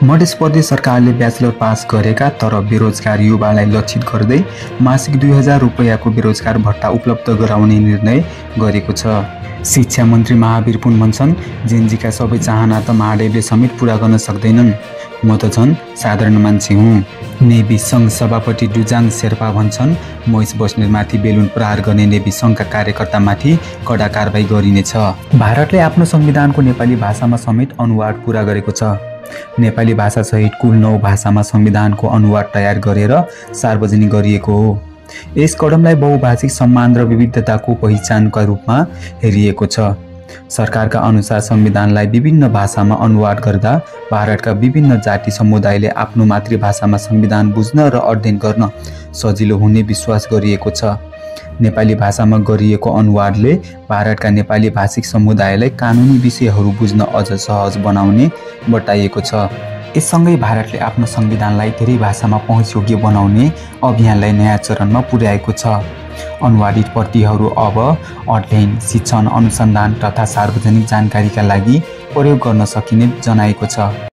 मध्य प्रदेश सरकारले bachelor pass गरेका तर बेरोजगार युवालाई लक्षित गर्दै मासिक 2000 रुपैयाँको बेरोजगार भत्ता उपलब्ध गराउने निर्णय गरेको छ। शिक्षा मन्त्री महावीर पुन भन्छन्, जेनजीका सबै चाहना त महादेवले समेत पूरा गर्न सक्दैनन्। म त झन् साधारण मान्छे हुँ। नेभी सङ्घ सभापति डुजाङ शेर्पा भन्छन्, मोइस बस्नेतमाथि बेलुन प्रहार गर्ने नेभी सङ्घका कार्यकर्तामाथि कडा कारबाही गरिनेछ। भारतले आफ्नो संविधानको नेपाली भाषामा समेत अनुवाद पूरा गरेको छ। नेपाली भाषा सहित कुल 9 भाषामा संविधानको अनुवाद तयार गरेर सार्वजनिक गरिएको हो। यस कदमलाई बहुभाषिक सम्मान र विविधताको पहिचानका रूपमा हेरिएको छ। सरकारका अनुसार संविधानलाई विभिन्न भाषामा अनुवाद गर्दा भारतका विभिन्न जाति समुदायले आफ्नो मातृभाषामा संविधान बुझ्न र अध्ययन गर्न सजिलो हुने विश्वास गरिएको छ। नेपाली भाषामा गरिएको अनुवादले भारतका नेपाली भाषिक समुदायलाई कानुनी विषयहरू बुझ्न अझ सहज बनाउने बताइएको छ। यससँगै भारतले आफ्नो संविधानलाई धेरै भाषामा पहुँचयोग्य बनाउने अभियानलाई नयाँ चरणमा पुर्याएको छ। अनुवादित प्रतिहरू अब अध्ययन, शिक्षण, अनुसन्धान तथा सार्वजनिक जानकारीका लागि प्रयोग गर्न सकिने जनाएको छ।